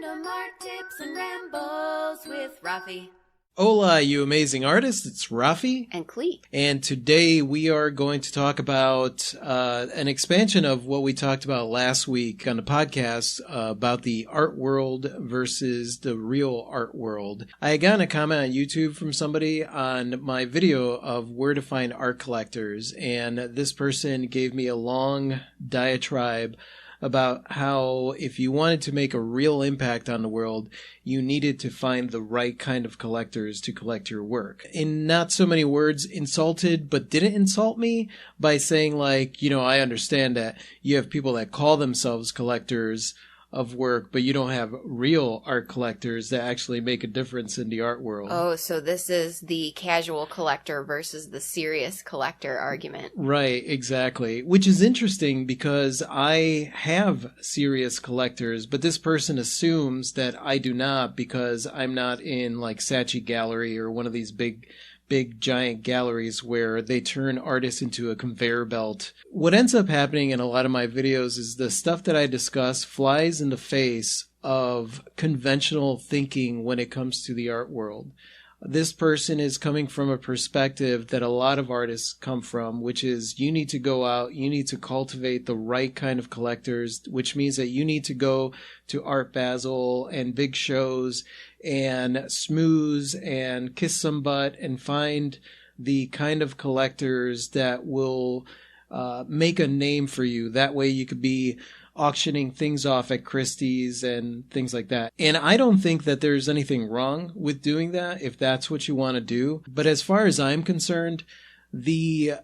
Random art tips and rambles with Rafi. Hola, you amazing artists. It's Rafi. And Cleet. And today we are going to talk about an expansion of what we talked about last week on the podcast about the art world versus the real art world. I got a comment on YouTube from somebody on my video of where to find art collectors, and this person gave me a long diatribe about how if you wanted to make a real impact on the world, you needed to find the right kind of collectors to collect your work. In not so many words, insulted, but didn't insult me by saying like, I understand that you have people that call themselves collectors of work, but you don't have real art collectors that actually make a difference in the art world. Oh, so this is the casual collector versus the serious collector argument. Right, exactly. Which is interesting because I have serious collectors, but this person assumes that I do not because I'm not in like Saatchi Gallery or one of these big giant galleries where they turn artists into a conveyor belt. What ends up happening in a lot of my videos is the stuff that I discuss flies in the face of conventional thinking when it comes to the art world. This person is coming from a perspective that a lot of artists come from, which is you need to go out, you need to cultivate the right kind of collectors, which means that you need to go to Art Basel and big shows and smooze and kiss some butt and find the kind of collectors that will make a name for you. That way you could be auctioning things off at Christie's and things like that. And I don't think that there's anything wrong with doing that if that's what you want to do. But as far as I'm concerned, the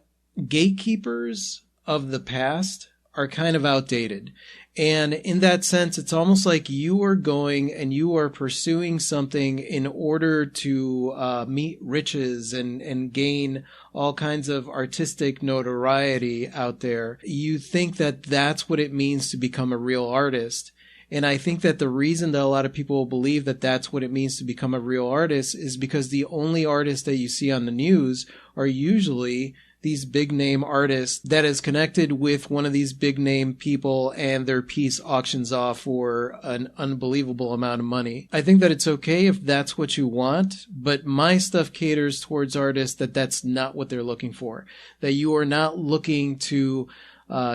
gatekeepers of the past are kind of outdated. And in that sense, it's almost like you are going and you are pursuing something in order to meet riches and gain all kinds of artistic notoriety out there. You think that that's what it means to become a real artist. And I think that the reason that a lot of people believe that that's what it means to become a real artist is because the only artists that you see on the news are usually these big name artists that is connected with one of these big name people and their piece auctions off for an unbelievable amount of money. I think that it's okay if that's what you want, but my stuff caters towards artists that's not what they're looking for. That you are not looking to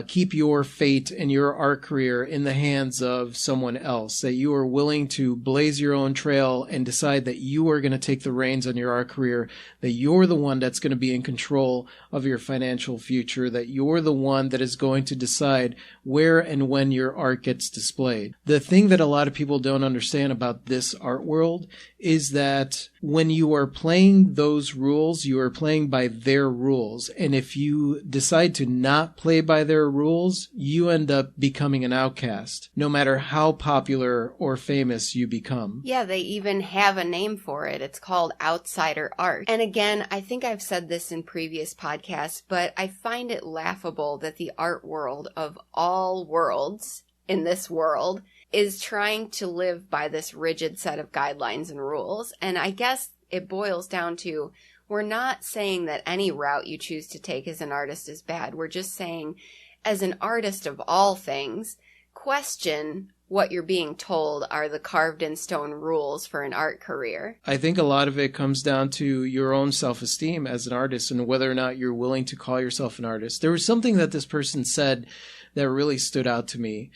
keep your fate and your art career in the hands of someone else, that you are willing to blaze your own trail and decide that you are going to take the reins on your art career, that you're the one that's going to be in control of your financial future, that you're the one that is going to decide where and when your art gets displayed. The thing that a lot of people don't understand about this art world is that when you are playing those rules, you are playing by their rules. And if you decide to not play by their rules, you end up becoming an outcast, no matter how popular or famous you become. Yeah, they even have a name for it. It's called outsider art. And again, I think I've said this in previous podcasts, but I find it laughable that the art world of all worlds in this world is trying to live by this rigid set of guidelines and rules. And I guess it boils down to, we're not saying that any route you choose to take as an artist is bad. We're just saying, as an artist of all things, question what you're being told are the carved in stone rules for an art career. I think a lot of it comes down to your own self-esteem as an artist and whether or not you're willing to call yourself an artist. There was something that this person said that really stood out to me.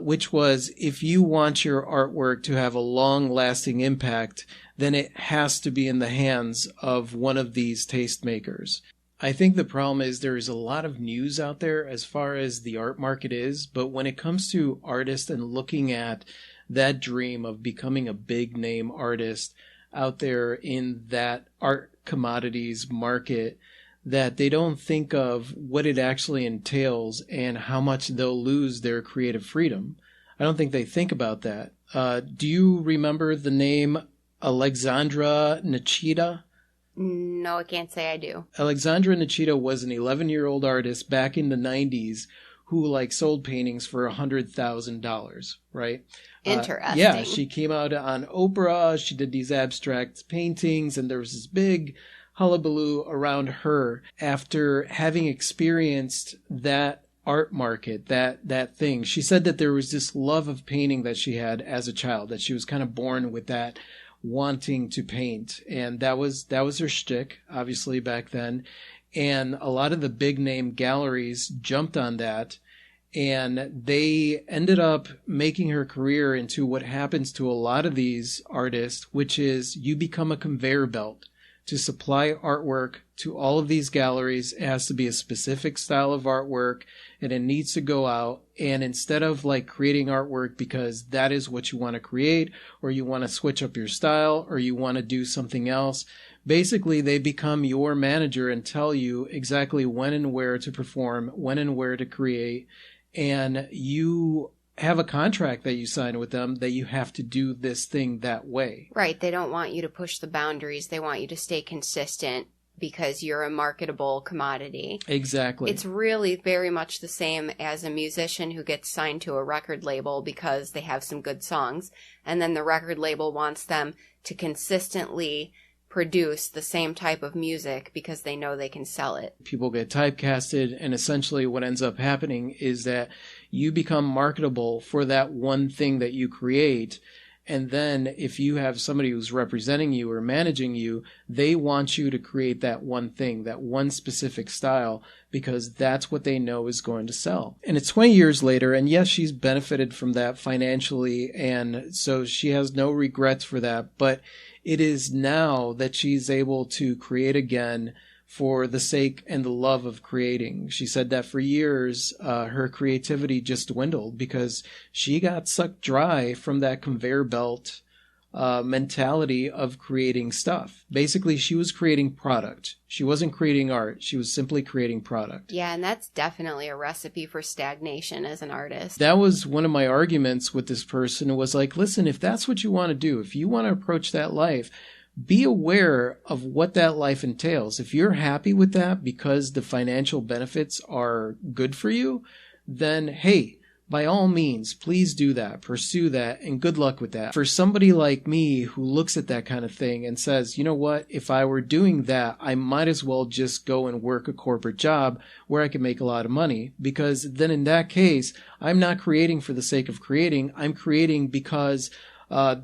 Which was, if you want your artwork to have a long-lasting impact, then it has to be in the hands of one of these tastemakers. I think the problem is there is a lot of news out there as far as the art market is, but when it comes to artists and looking at that dream of becoming a big-name artist out there in that art commodities market, that they don't think of what it actually entails and how much they'll lose their creative freedom. I don't think they think about that. Do you remember the name Alexandra Nichita? No, I can't say I do. Alexandra Nichita was an 11-year-old artist back in the 90s who sold paintings for $100,000, right? Interesting. Yeah, she came out on Oprah. She did these abstract paintings, and there was this big hullabaloo around her after having experienced that art market, that thing. She said that there was this love of painting that she had as a child, that she was kind of born with that wanting to paint. And that was her shtick, obviously, back then. And a lot of the big name galleries jumped on that, and they ended up making her career into what happens to a lot of these artists, which is you become a conveyor belt to supply artwork to all of these galleries. It has to be a specific style of artwork, and it needs to go out. And instead of like creating artwork because that is what you want to create, or you want to switch up your style, or you want to do something else, basically they become your manager and tell you exactly when and where to perform, when and where to create. And you have a contract that you sign with them that you have to do this thing that way. Right. They don't want you to push the boundaries. They want you to stay consistent because you're a marketable commodity. Exactly. It's really very much the same as a musician who gets signed to a record label because they have some good songs, and then the record label wants them to consistently produce the same type of music because they know they can sell it. People get typecasted, and essentially what ends up happening is that you become marketable for that one thing that you create. And then if you have somebody who's representing you or managing you, they want you to create that one thing, that one specific style, because that's what they know is going to sell. And it's 20 years later, and yes, she's benefited from that financially, and so she has no regrets for that. But it is now that she's able to create again for the sake and the love of creating. She said that for years, her creativity just dwindled because she got sucked dry from that conveyor belt mentality of creating stuff. Basically, she was creating product. She wasn't creating art. She was simply creating product. Yeah, and that's definitely a recipe for stagnation as an artist. That was one of my arguments with this person. It was like, listen, if that's what you want to do, if you want to approach that life, be aware of what that life entails. If you're happy with that because the financial benefits are good for you, then hey, by all means, please do that, pursue that, and good luck with that. For somebody like me who looks at that kind of thing and says, you know what, if I were doing that, I might as well just go and work a corporate job where I can make a lot of money, because then in that case, I'm not creating for the sake of creating. I'm creating because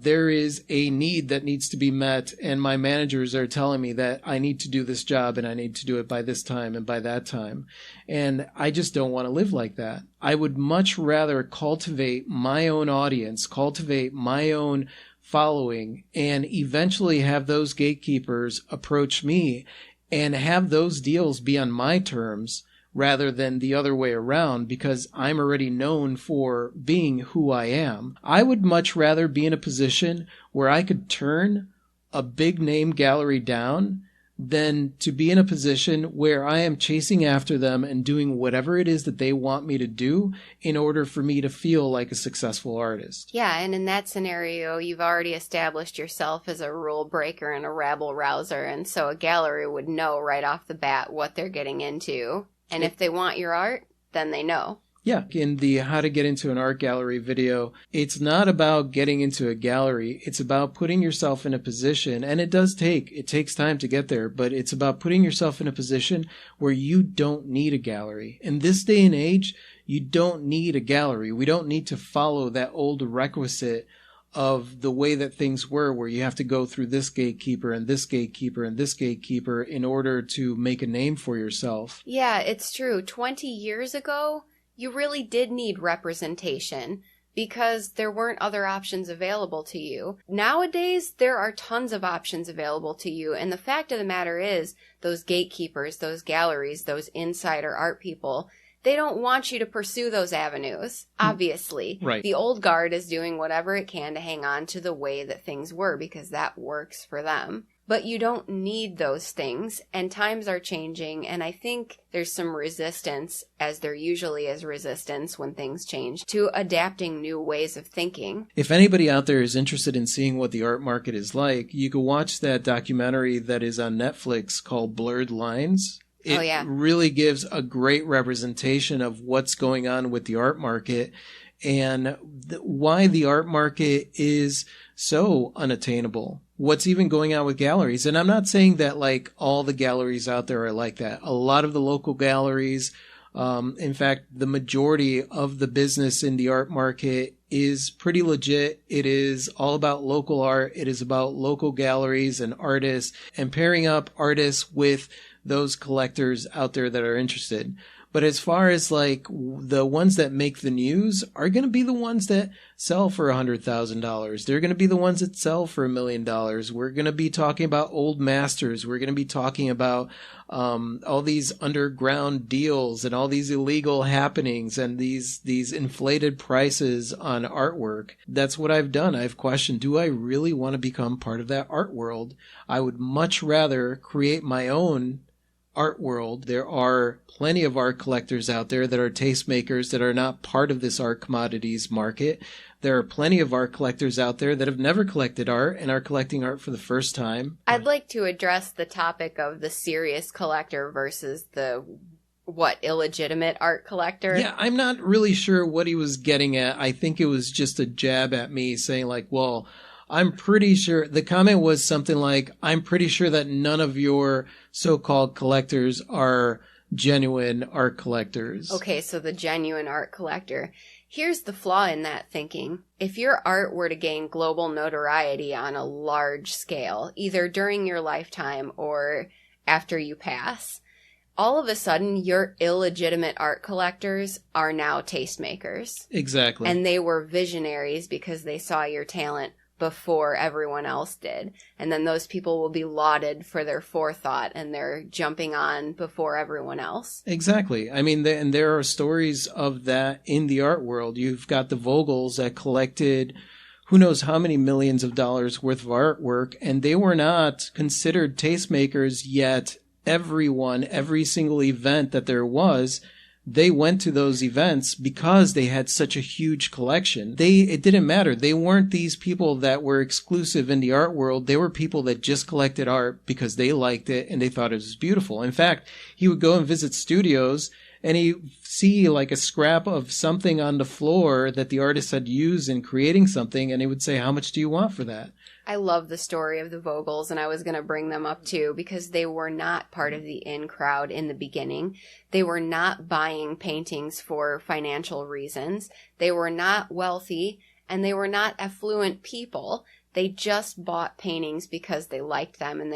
there is a need that needs to be met, and my managers are telling me that I need to do this job and I need to do it by this time and by that time. And I just don't want to live like that. I would much rather cultivate my own audience, cultivate my own following, and eventually have those gatekeepers approach me and have those deals be on my terms, rather than the other way around, because I'm already known for being who I am. I would much rather be in a position where I could turn a big name gallery down than to be in a position where I am chasing after them and doing whatever it is that they want me to do in order for me to feel like a successful artist. Yeah, and in that scenario, you've already established yourself as a rule breaker and a rabble rouser, and so a gallery would know right off the bat what they're getting into. And if they want your art, then they know. Yeah, in the How to Get Into an Art Gallery video, it's not about getting into a gallery. It's about putting yourself in a position, and it takes time to get there, but it's about putting yourself in a position where you don't need a gallery. In this day and age, you don't need a gallery. We don't need to follow that old requisite of the way that things were, where you have to go through this gatekeeper and this gatekeeper and this gatekeeper in order to make a name for yourself. Yeah, it's true. 20 years ago, you really did need representation because there weren't other options available to you. Nowadays, there are tons of options available to you, and the fact of the matter is, those gatekeepers, those galleries, those insider art people, they don't want you to pursue those avenues, obviously. Right. The old guard is doing whatever it can to hang on to the way that things were because that works for them. But you don't need those things, and times are changing, and I think there's some resistance, as there usually is resistance when things change, to adapting new ways of thinking. If anybody out there is interested in seeing what the art market is like, you can watch that documentary that is on Netflix called Blurred Lines. It really gives a great representation of what's going on with the art market and why the art market is so unattainable. What's even going on with galleries. And I'm not saying that like all the galleries out there are like that. A lot of the local galleries In fact, the majority of the business in the art market is pretty legit. It is all about local art. It is about local galleries and artists and pairing up artists with those collectors out there that are interested. But as far as like the ones that make the news are going to be the ones that sell for $100,000. They're going to be the ones that sell for $1 million. We're going to be talking about old masters. We're going to be talking about all these underground deals and all these illegal happenings and these inflated prices on artwork. That's what I've done. I've questioned, do I really want to become part of that art world? I would much rather create my own art world. There are plenty of art collectors out there that are tastemakers that are not part of this art commodities market. There are plenty of art collectors out there that have never collected art and are collecting art for the first time. I'd like to address the topic of the serious collector versus the illegitimate art collector. Yeah, I'm not really sure what he was getting at. I think it was just a jab at me saying like, well, I'm pretty sure the comment was something like, I'm pretty sure that none of your so-called collectors are genuine art collectors. Okay, so the genuine art collector. Here's the flaw in that thinking. If your art were to gain global notoriety on a large scale, either during your lifetime or after you pass, all of a sudden your illegitimate art collectors are now tastemakers. Exactly. And they were visionaries because they saw your talent before everyone else did. And then those people will be lauded for their forethought and their jumping on before everyone else. Exactly. I mean, and there are stories of that in the art world. You've got the Vogels that collected who knows how many millions of dollars worth of artwork, and they were not considered tastemakers, yet every single event that there was, they went to those events because they had such a huge collection. It didn't matter. They weren't these people that were exclusive in the art world. They were people that just collected art because they liked it and they thought it was beautiful. In fact, he would go and visit studios and he'd see like a scrap of something on the floor that the artist had used in creating something, and he would say, how much do you want for that? I love the story of the Vogels, and I was going to bring them up too because they were not part of the in crowd in the beginning. They were not buying paintings for financial reasons. They were not wealthy, and they were not affluent people. They just bought paintings because they liked them, and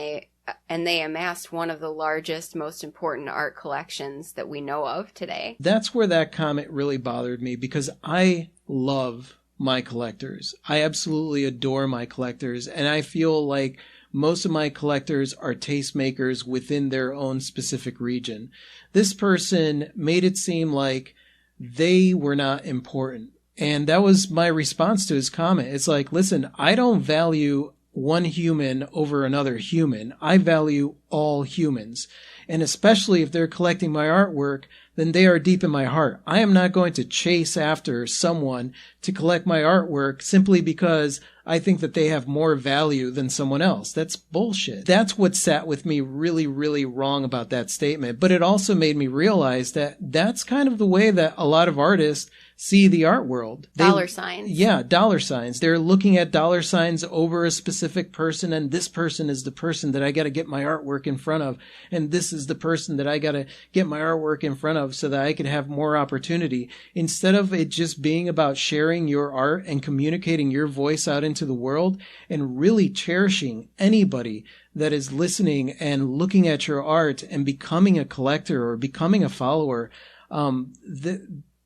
they amassed one of the largest, most important art collections that we know of today. That's where that comment really bothered me because I love my collectors. I absolutely adore my collectors, and I feel like most of my collectors are tastemakers within their own specific region. This person made it seem like they were not important, and that was my response to his comment. It's like, listen, I don't value one human over another human. I value all humans, and especially if they're collecting my artwork, then they are deep in my heart. I am not going to chase after someone to collect my artwork simply because I think that they have more value than someone else. That's bullshit. That's what sat with me really, really wrong about that statement. But it also made me realize that that's kind of the way that a lot of artists see the art world. Dollar signs. Yeah, dollar signs. They're looking at dollar signs over a specific person, and this person is the person that I got to get my artwork in front of, and this is the person that I got to get my artwork in front of so that I can have more opportunity. Instead of it just being about sharing your art and communicating your voice out into the world and really cherishing anybody that is listening and looking at your art and becoming a collector or becoming a follower,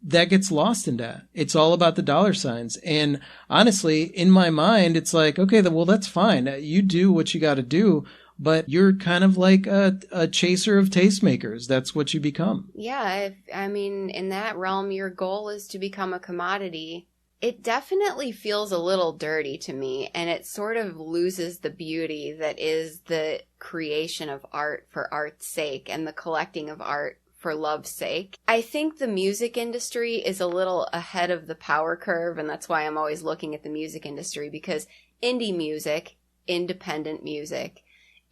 that gets lost in that. It's all about the dollar signs. And honestly, in my mind, it's like, okay, well, that's fine. You do what you got to do, but you're kind of like a chaser of tastemakers. That's what you become. Yeah, in that realm, your goal is to become a commodity. It definitely feels a little dirty to me, and it sort of loses the beauty that is the creation of art for art's sake and the collecting of art for love's sake. I think the music industry is a little ahead of the power curve, and that's why I'm always looking at the music industry, because indie music, independent music,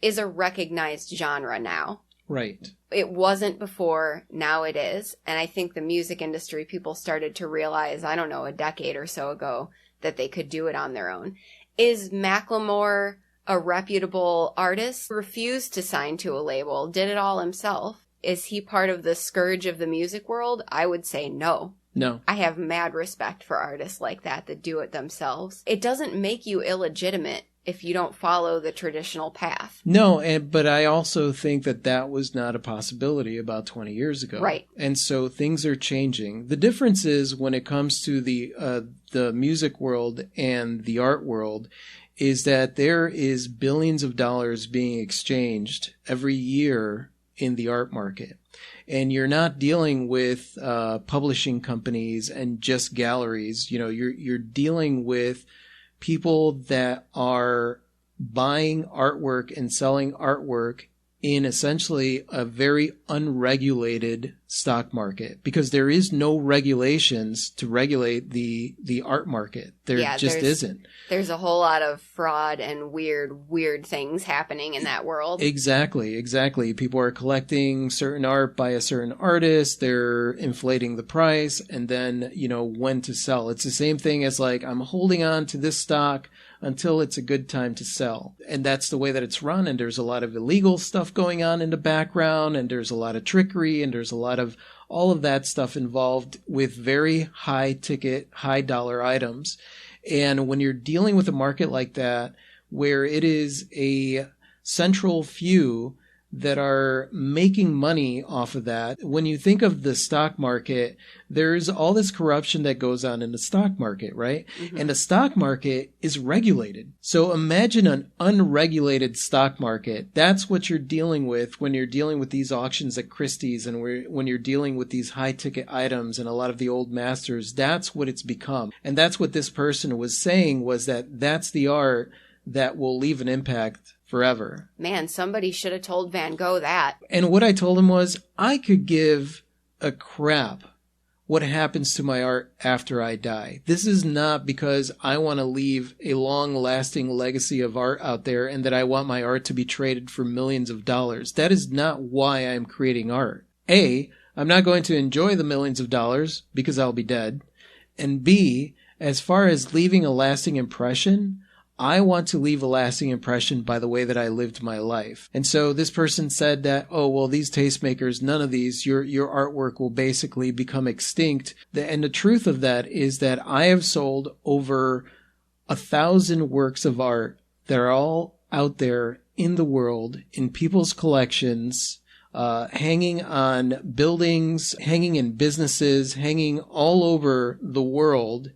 is a recognized genre now. Right. It wasn't before, now it is. And I think the music industry, people started to realize, I don't know, a decade or so ago, that they could do it on their own. Is Macklemore a reputable artist? Refused to sign to a label, did it all himself. Is he part of the scourge of the music world? I would say no. No. I have mad respect for artists like that do it themselves. It doesn't make you illegitimate if you don't follow the traditional path. No, but I also think that was not a possibility about 20 years ago. Right. And so things are changing. The difference is when it comes to the music world and the art world is that there is billions of dollars being exchanged every year in the art market. And you're not dealing with publishing companies and just galleries. You know, you're dealing with people that are buying artwork and selling artwork in essentially a very unregulated stock market, because there is no regulations to regulate the art market. There just isn't. There's a whole lot of fraud and weird things happening in that world. Exactly. People are collecting certain art by a certain artist. They're inflating the price and then, when to sell. It's the same thing as like, I'm holding on to this stock until it's a good time to sell. And that's the way that it's run. And there's a lot of illegal stuff going on in the background, and there's a lot of trickery, and there's a lot of all of that stuff involved with very high ticket, high dollar items. And when you're dealing with a market like that, where it is a central few that are making money off of that, when you think of the stock market, there's all this corruption that goes on in the stock market, right? Mm-hmm. And the stock market is regulated. So imagine an unregulated stock market. That's what you're dealing with when you're dealing with these auctions at Christie's, and when you're dealing with these high ticket items and a lot of the old masters. That's what it's become. And that's what this person was saying, was that that's the art that will leave an impact forever. Man, somebody should have told Van Gogh that. And what I told him was, I could give a crap what happens to my art after I die. This is not because I want to leave a long-lasting legacy of art out there and that I want my art to be traded for millions of dollars. That is not why I'm creating art. A, I'm not going to enjoy the millions of dollars because I'll be dead. And B, as far as leaving a lasting impression, I want to leave a lasting impression by the way that I lived my life. And so this person said that, oh, well, these tastemakers, none of these, your artwork will basically become extinct. And the truth of that is that I have sold over 1,000 works of art that are all out there in the world, in people's collections, hanging on buildings, hanging in businesses, hanging all over the world.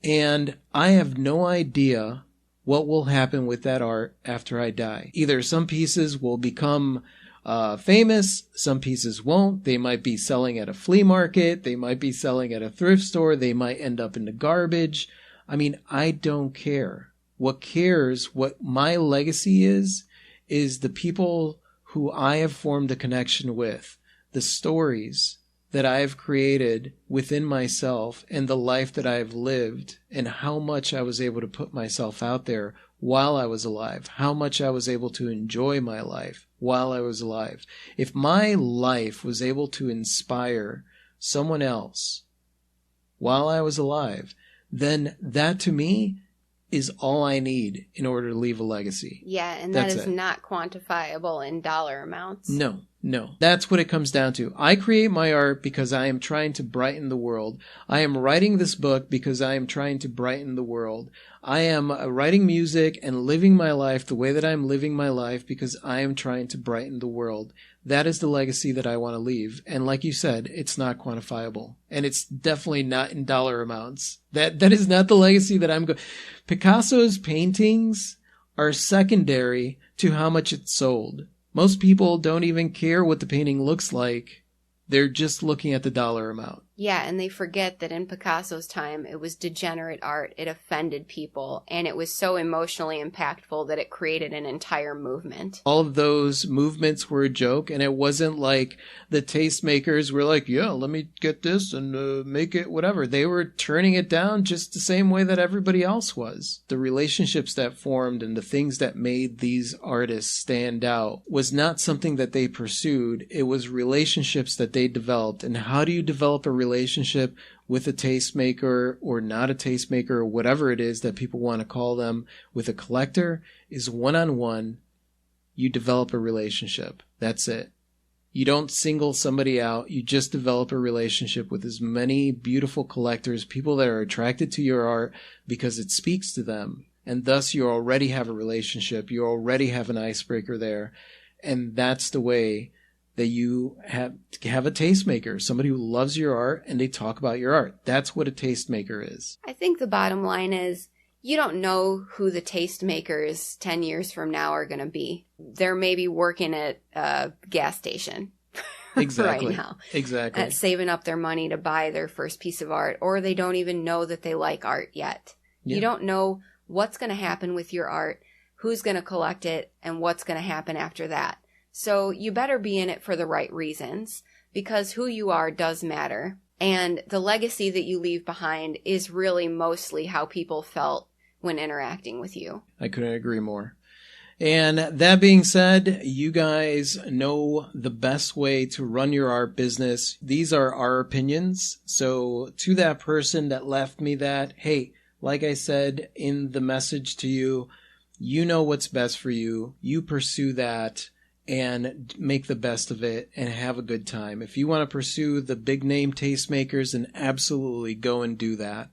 And I have no idea what will happen with that art after I die. Either some pieces will become famous, some pieces won't. They might be selling at a flea market, they might be selling at a thrift store, they might end up in the garbage. I mean, I don't care. What cares, what my legacy is the people who I have formed a connection with, the stories that I have created within myself, and the life that I have lived, and how much I was able to put myself out there while I was alive, how much I was able to enjoy my life while I was alive. If my life was able to inspire someone else while I was alive, then that to me is all I need in order to leave a legacy. Yeah, and that is not quantifiable in dollar amounts. No. That's what it comes down to. I create my art because I am trying to brighten the world. I am writing this book because I am trying to brighten the world. I am writing music and living my life the way that I'm living my life because I am trying to brighten the world. That is the legacy that I want to leave. And like you said, it's not quantifiable. And it's definitely not in dollar amounts. That is not the legacy that I'm going. Picasso's paintings are secondary to how much it sold. Most people don't even care what the painting looks like. They're just looking at the dollar amount. Yeah, and they forget that in Picasso's time, it was degenerate art. It offended people, and it was so emotionally impactful that it created an entire movement. All of those movements were a joke, and it wasn't like the tastemakers were like, yeah, let me get this and make it whatever. They were turning it down just the same way that everybody else was. The relationships that formed and the things that made these artists stand out was not something that they pursued. It was relationships that they developed. And how do you develop a relationship with a tastemaker or not a tastemaker or whatever it is that people want to call them with a collector? Is one-on-one. You develop a relationship. That's it. You don't single somebody out. You just develop a relationship with as many beautiful collectors, people that are attracted to your art because it speaks to them. And thus you already have a relationship. You already have an icebreaker there. And that's the way that you have a tastemaker, somebody who loves your art and they talk about your art. That's what a tastemaker is. I think the bottom line is you don't know who the tastemakers 10 years from now are going to be. They're maybe working at a gas station Exactly. right now. Exactly. Saving up their money to buy their first piece of art, or they don't even know that they like art yet. Yeah. You don't know what's going to happen with your art, who's going to collect it, and what's going to happen after that. So you better be in it for the right reasons, because who you are does matter. And the legacy that you leave behind is really mostly how people felt when interacting with you. I couldn't agree more. And that being said, you guys know the best way to run your art business. These are our opinions. So to that person that left me that, hey, like I said in the message to you, you know what's best for you. You pursue that and make the best of it and have a good time. If you want to pursue the big name tastemakers, then absolutely go and do that.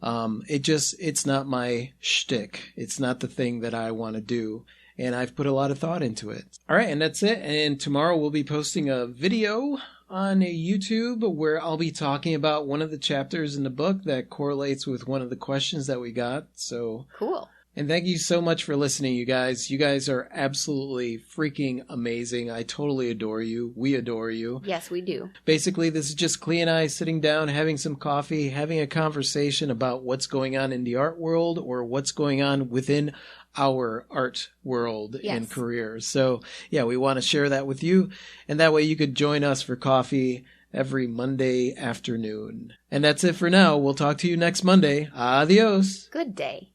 It's not my shtick. It's not the thing that I want to do. And I've put a lot of thought into it. All right, and that's it. And tomorrow we'll be posting a video on YouTube where I'll be talking about one of the chapters in the book that correlates with one of the questions that we got. So cool. And thank you so much for listening, you guys. You guys are absolutely freaking amazing. I totally adore you. We adore you. Yes, we do. Basically, this is just Clea and I sitting down, having some coffee, having a conversation about what's going on in the art world or what's going on within our art world and careers. So, yeah, we want to share that with you. And that way you could join us for coffee every Monday afternoon. And that's it for now. We'll talk to you next Monday. Adios. Good day.